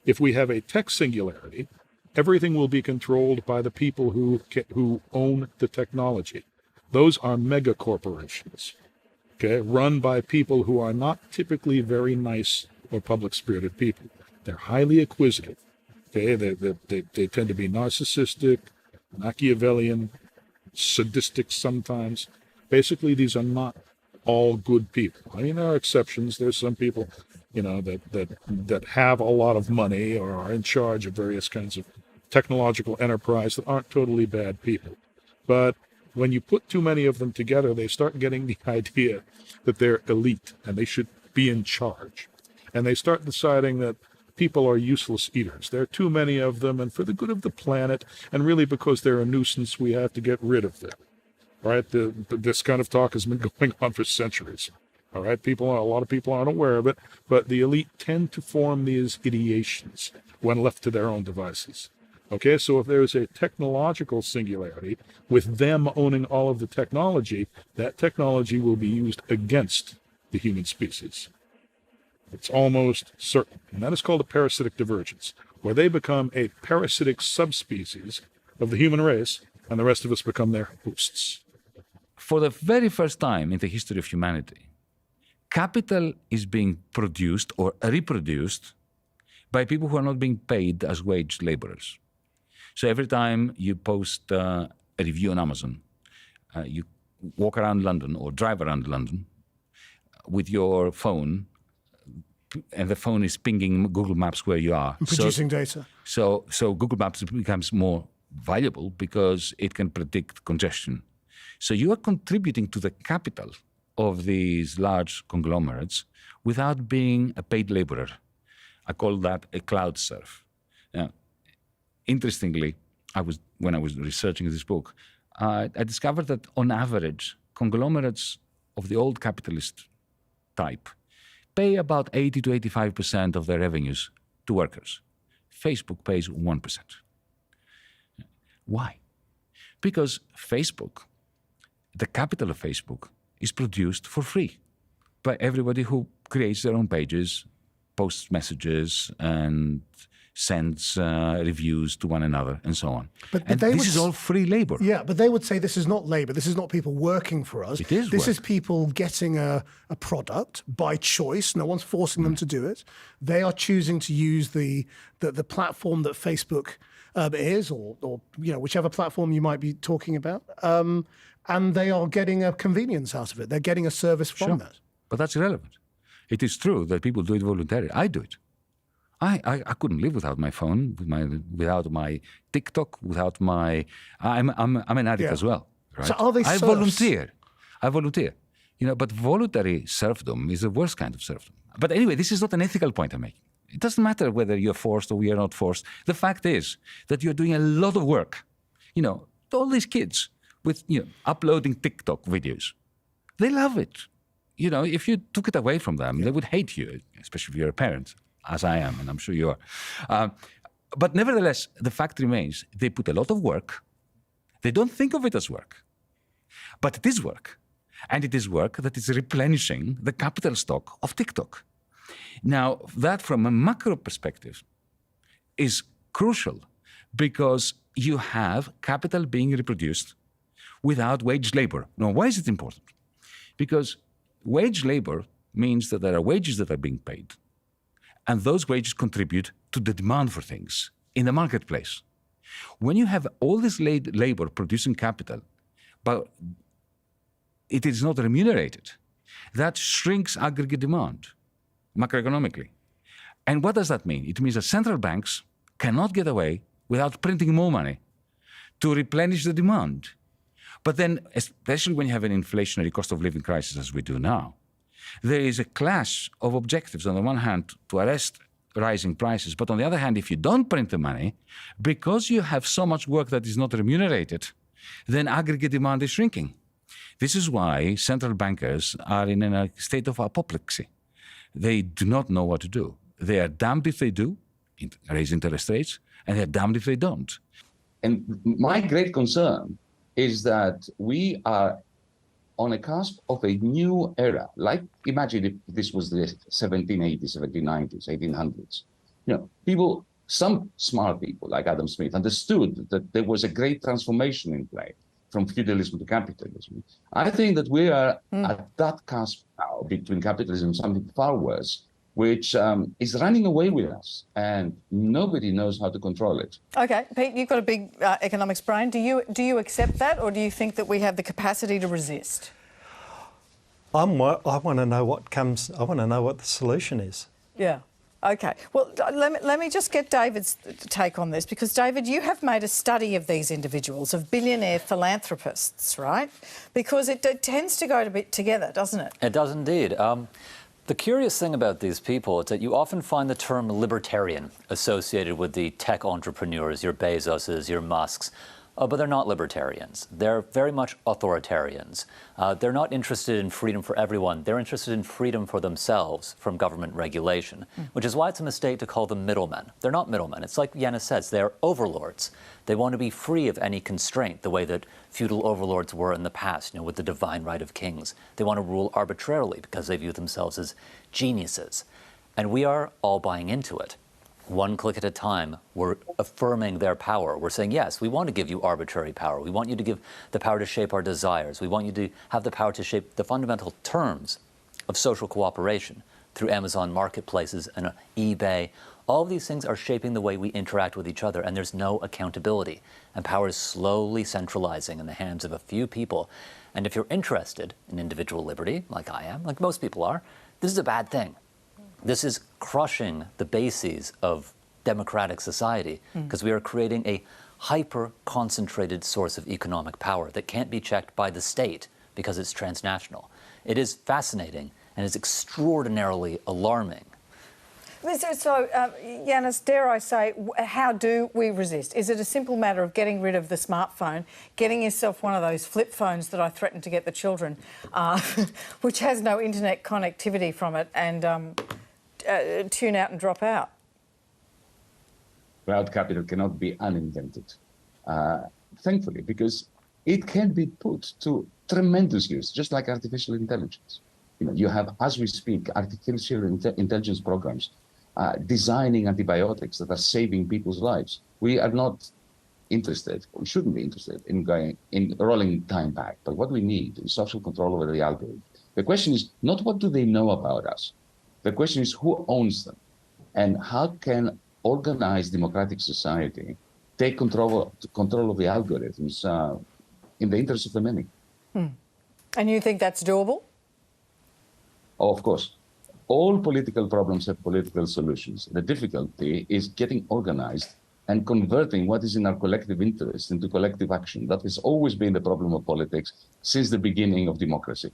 If we have a tech singularity, everything will be controlled by the people who own the technology. Those are mega corporations, okay, run by people who are not typically very nice or public-spirited people. They're highly acquisitive. Okay, they tend to be narcissistic, Machiavellian, sadistic sometimes. Basically, these are not all good people. I mean, there are exceptions. There's some people, that have a lot of money or are in charge of various kinds of technological enterprise that aren't totally bad people. But when you put too many of them together, they start getting the idea that they're elite and they should be in charge. And they start deciding that people are useless eaters. There are too many of them, and for the good of the planet, and really because they're a nuisance, we have to get rid of them. Right? This kind of talk has been going on for centuries. All right? A lot of people aren't aware of it, but the elite tend to form these ideations when left to their own devices. Okay, so if there's a technological singularity, with them owning all of the technology, that technology will be used against the human species. It's almost certain. And that is called a parasitic divergence, where they become a parasitic subspecies of the human race, and the rest of us become their hosts. For the very first time in the history of humanity, capital is being produced or reproduced by people who are not being paid as wage laborers. So every time you post a review on Amazon, you walk around London or drive around London with your phone, and the phone is pinging Google Maps where you are. And producing data. So Google Maps becomes more valuable because it can predict congestion. So you are contributing to the capital of these large conglomerates without being a paid laborer. I call that a cloud serf. Now, interestingly, when I was researching this book, I discovered that on average, conglomerates of the old capitalist type pay about 80 to 85% of their revenues to workers. Facebook pays 1%. Why? Because Facebook, the capital of Facebook, is produced for free by everybody who creates their own pages, posts messages, and sends reviews to one another, and so on. But this is all free labor. Yeah, but they would say this is not labor. This is not people working for us. It is This work. is people getting a product by choice. No one's forcing them to do it. They are choosing to use the platform that Facebook is, or whichever platform you might be talking about, and they are getting a convenience out of it. They're getting a service from that. But that's irrelevant. It is true that people do it voluntarily. I do it. I couldn't live without my phone, without my TikTok, without my. I'm an addict as well. Right? So are they I serfs? volunteer. But voluntary serfdom is the worst kind of serfdom. But anyway, this is not an ethical point I'm making. It doesn't matter whether you're forced or we are not forced. The fact is that you're doing a lot of work. All these kids with uploading TikTok videos, they love it. If you took it away from them, they would hate you, especially if you're a parent, as I am, and I'm sure you are. But nevertheless, the fact remains, they put a lot of work. They don't think of it as work. But it is work. And it is work that is replenishing the capital stock of TikTok. Now, that from a macro perspective is crucial because you have capital being reproduced without wage labor. Now, why is it important? Because wage labor means that there are wages that are being paid, and those wages contribute to the demand for things in the marketplace. When you have all this labor producing capital, but it is not remunerated, that shrinks aggregate demand macroeconomically. And what does that mean? It means that central banks cannot get away without printing more money to replenish the demand. But then, especially when you have an inflationary cost of living crisis as we do now, there is a clash of objectives. On the one hand, to arrest rising prices, but on the other hand, if you don't print the money, because you have so much work that is not remunerated, then aggregate demand is shrinking. This is why central bankers are in a state of apoplexy. They do not know what to do. They are damned if they do, raise interest rates, and they're damned if they don't. And my great concern is that we are on a cusp of a new era. Like, imagine if this was the 1780s, 1790s, 1800s. People, some smart people like Adam Smith understood that there was a great transformation in play from feudalism to capitalism. I think that we are at that cusp now between capitalism and something far worse, which is running away with us, and nobody knows how to control it. Okay, Pete, you've got a big economics brain. Do you accept that, or do you think that we have the capacity to resist? I want to know what comes. I want to know what the solution is. Yeah. Okay. Well, let me just get David's take on this, because, David, you have made a study of these individuals, of billionaire philanthropists, right? Because it tends to go together, doesn't it? It does indeed. The curious thing about these people is that you often find the term libertarian associated with the tech entrepreneurs, your Bezoses, your Musks. But they're not libertarians. They're very much authoritarians. They're not interested in freedom for everyone. They're interested in freedom for themselves from government regulation, which is why it's a mistake to call them middlemen. They're not middlemen. It's like Yanis says, they're overlords. They want to be free of any constraint, the way that feudal overlords were in the past, with the divine right of kings. They want to rule arbitrarily because they view themselves as geniuses. And we are all buying into it. One click at a time, we're affirming their power. We're saying, yes, we want to give you arbitrary power. We want you to give the power to shape our desires. We want you to have the power to shape the fundamental terms of social cooperation through Amazon marketplaces and eBay. All of these things are shaping the way we interact with each other, and there's no accountability. And power is slowly centralizing in the hands of a few people. And if you're interested in individual liberty, like I am, like most people are, this is a bad thing. This is crushing the bases of democratic society, because we are creating a hyper-concentrated source of economic power that can't be checked by the state because it's transnational. It is fascinating and is extraordinarily alarming. So, Yanis, dare I say, how do we resist? Is it a simple matter of getting rid of the smartphone, getting yourself one of those flip phones that I threatened to get the children, which has no internet connectivity from it, and tune out and drop out? Crowd capital cannot be uninvented, thankfully, because it can be put to tremendous use, just like artificial intelligence. You have, as we speak, artificial intelligence programs designing antibiotics that are saving people's lives. We are not interested, we shouldn't be interested in rolling time back, but what we need is social control over the algorithm. The question is not what do they know about us. The question is who owns them, and how can organized democratic society take control of the algorithms in the interest of the many. And you think that's doable? Oh, of course. All political problems have political solutions. The difficulty is getting organized and converting what is in our collective interest into collective action. That has always been the problem of politics since the beginning of democracy.